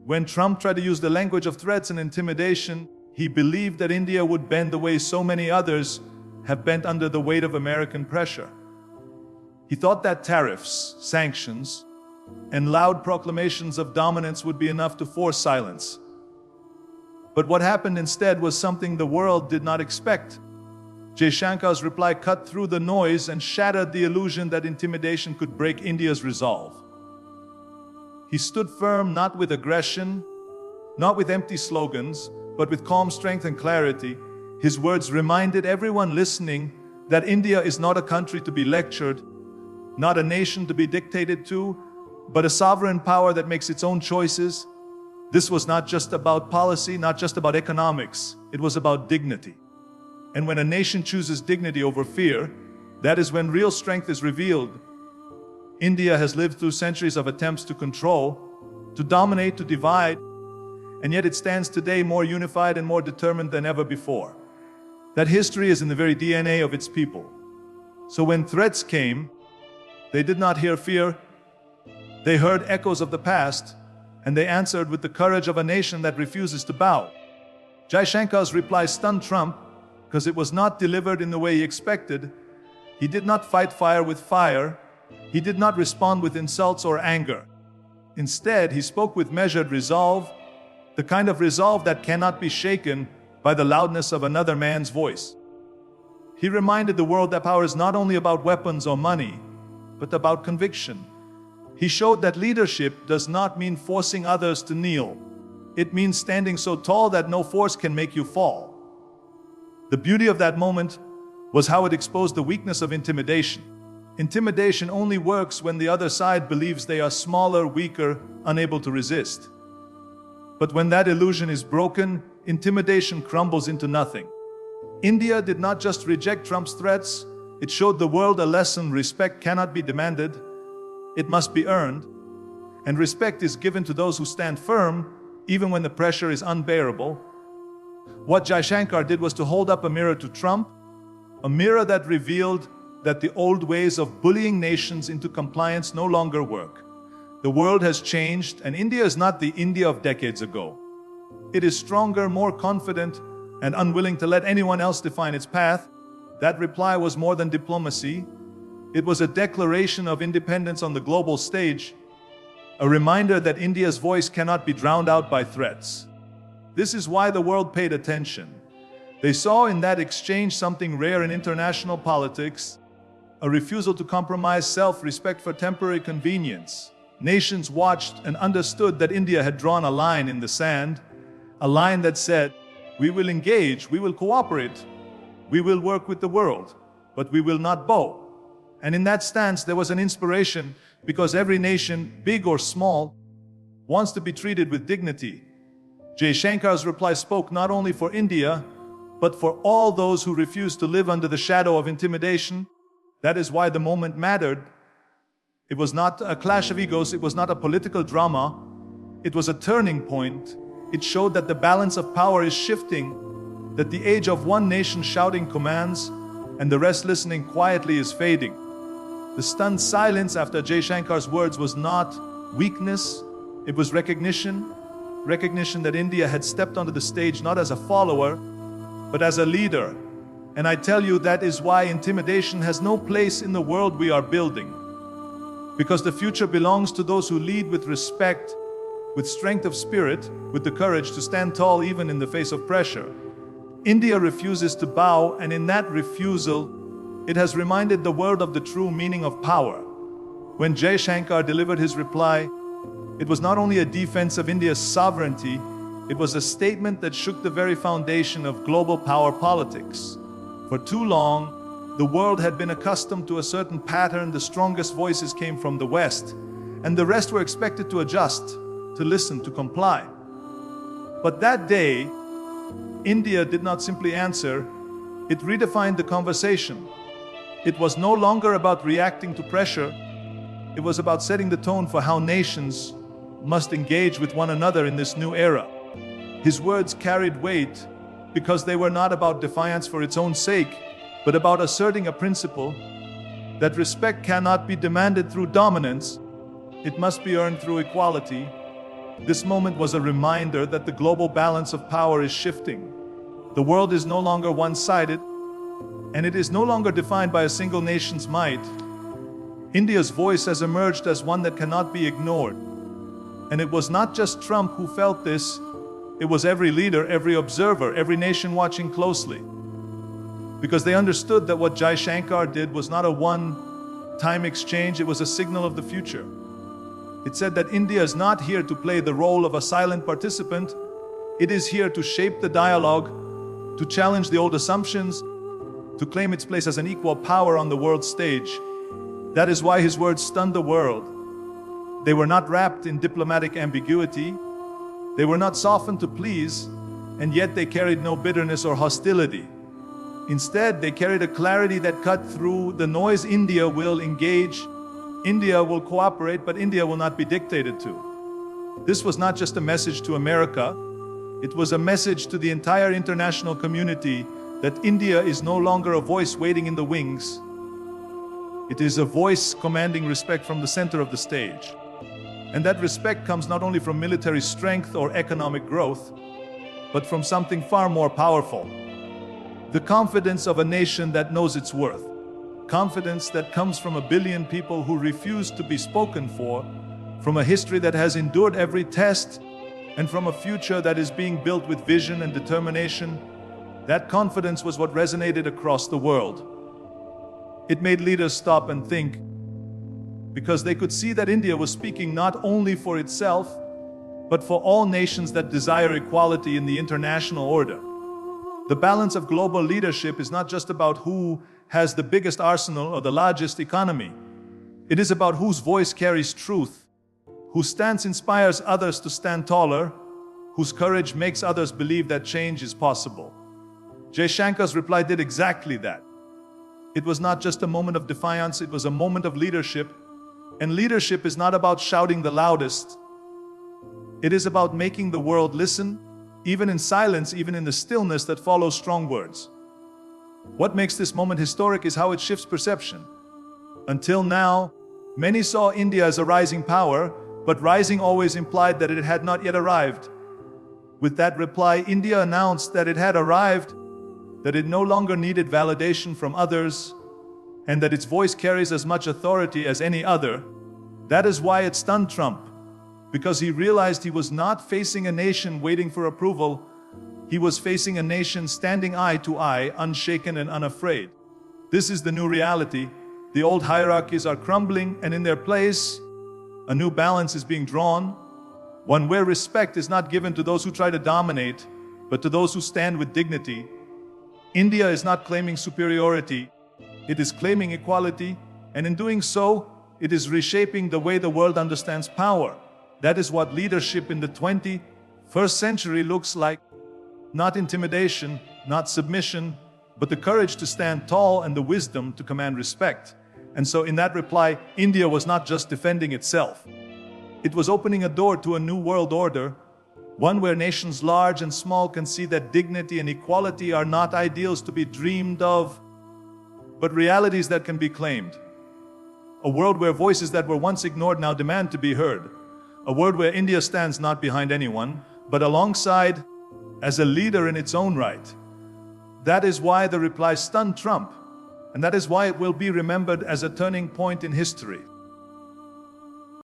When Trump tried to use the language of threats and intimidation, he believed that India would bend the way so many others have bent under the weight of American pressure. He thought that tariffs, sanctions, and loud proclamations of dominance would be enough to force silence. But what happened instead was something the world did not expect. Jaishankar's reply cut through the noise and shattered the illusion that intimidation could break India's resolve. He stood firm not with aggression, not with empty slogans, but with calm strength and clarity. His words reminded everyone listening that India is not a country to be lectured, not a nation to be dictated to, but a sovereign power that makes its own choices. This was not just about policy, not just about economics. It was about dignity. And when a nation chooses dignity over fear, that is when real strength is revealed. India has lived through centuries of attempts to control, to dominate, to divide, and yet it stands today more unified and more determined than ever before. That history is in the very DNA of its people. So when threats came, they did not hear fear. They heard echoes of the past, and they answered with the courage of a nation that refuses to bow. Jaishankar's reply stunned Trump because it was not delivered in the way he expected. He did not fight fire with fire. He did not respond with insults or anger. Instead, he spoke with measured resolve, the kind of resolve that cannot be shaken by the loudness of another man's voice. He reminded the world that power is not only about weapons or money, but about conviction. He showed that leadership does not mean forcing others to kneel. It means standing so tall that no force can make you fall. The beauty of that moment was how it exposed the weakness of intimidation. Intimidation only works when the other side believes they are smaller, weaker, unable to resist. But when that illusion is broken, intimidation crumbles into nothing. India did not just reject Trump's threats, it showed the world a lesson: respect cannot be demanded, it must be earned. And respect is given to those who stand firm, even when the pressure is unbearable. What Jaishankar did was to hold up a mirror to Trump, a mirror that revealed that the old ways of bullying nations into compliance no longer work. The world has changed, and India is not the India of decades ago. It is stronger, more confident, and unwilling to let anyone else define its path. That reply was more than diplomacy. It was a declaration of independence on the global stage, a reminder that India's voice cannot be drowned out by threats. This is why the world paid attention. They saw in that exchange something rare in international politics, a refusal to compromise self-respect for temporary convenience. Nations watched and understood that India had drawn a line in the sand, a line that said, we will engage, we will cooperate, we will work with the world, but we will not bow. And in that stance there was an inspiration, because every nation, big or small, wants to be treated with dignity. Jaishankar's reply spoke not only for India, but for all those who refuse to live under the shadow of intimidation. That is why the moment mattered. It was not a clash of egos, it was not a political drama, it was a turning point. It showed that the balance of power is shifting, that the age of one nation shouting commands and the rest listening quietly is fading. The stunned silence after Jaishankar's words was not weakness, it was recognition that India had stepped onto the stage not as a follower, but as a leader. And I tell you, that is why intimidation has no place in the world we are building. Because the future belongs to those who lead with respect, with strength of spirit, with the courage to stand tall even in the face of pressure. India refuses to bow, and in that refusal, it has reminded the world of the true meaning of power. When Jaishankar delivered his reply, it was not only a defense of India's sovereignty, it was a statement that shook the very foundation of global power politics. For too long, the world had been accustomed to a certain pattern. The strongest voices came from the West, and the rest were expected to adjust, to listen, to comply. But that day, India did not simply answer, it redefined the conversation. It was no longer about reacting to pressure, it was about setting the tone for how nations must engage with one another in this new era. His words carried weight because they were not about defiance for its own sake, but about asserting a principle that respect cannot be demanded through dominance, it must be earned through equality. This moment was a reminder that the global balance of power is shifting. The world is no longer one-sided, and it is no longer defined by a single nation's might. India's voice has emerged as one that cannot be ignored. And it was not just Trump who felt this, it was every leader, every observer, every nation watching closely. Because they understood that what Jaishankar did was not a one-time exchange, it was a signal of the future. It said that India is not here to play the role of a silent participant, it is here to shape the dialogue, to challenge the old assumptions, to claim its place as an equal power on the world stage. That is why his words stunned the world. They were not wrapped in diplomatic ambiguity, they were not softened to please, and yet they carried no bitterness or hostility. Instead, they carried a clarity that cut through the noise. India will engage, India will cooperate, but India will not be dictated to. This was not just a message to America, it was a message to the entire international community that India is no longer a voice waiting in the wings. It is a voice commanding respect from the center of the stage. And that respect comes not only from military strength or economic growth, but from something far more powerful. The confidence of a nation that knows its worth. Confidence that comes from a billion people who refuse to be spoken for, from a history that has endured every test, and from a future that is being built with vision and determination. That confidence was what resonated across the world. It made leaders stop and think, because they could see that India was speaking not only for itself, but for all nations that desire equality in the international order. The balance of global leadership is not just about who has the biggest arsenal or the largest economy. It is about whose voice carries truth, whose stance inspires others to stand taller, whose courage makes others believe that change is possible. Jaishankar's reply did exactly that. It was not just a moment of defiance, it was a moment of leadership. And leadership is not about shouting the loudest. It is about making the world listen, even in silence, even in the stillness that follows strong words. What makes this moment historic is how it shifts perception. Until now, many saw India as a rising power, but rising always implied that it had not yet arrived. With that reply, India announced that it had arrived, that it no longer needed validation from others, and that its voice carries as much authority as any other. That is why it stunned Trump, because he realized he was not facing a nation waiting for approval, he was facing a nation standing eye to eye, unshaken and unafraid. This is the new reality. The old hierarchies are crumbling, and in their place, a new balance is being drawn, one where respect is not given to those who try to dominate, but to those who stand with dignity. India is not claiming superiority, it is claiming equality, and in doing so, it is reshaping the way the world understands power. That is what leadership in the 21st century looks like. Not intimidation, not submission, but the courage to stand tall and the wisdom to command respect. And so in that reply, India was not just defending itself. It was opening a door to a new world order, one where nations large and small can see that dignity and equality are not ideals to be dreamed of, but realities that can be claimed. A world where voices that were once ignored now demand to be heard. A world where India stands not behind anyone, but alongside, as a leader in its own right. That is why the reply stunned Trump, and that is why it will be remembered as a turning point in history.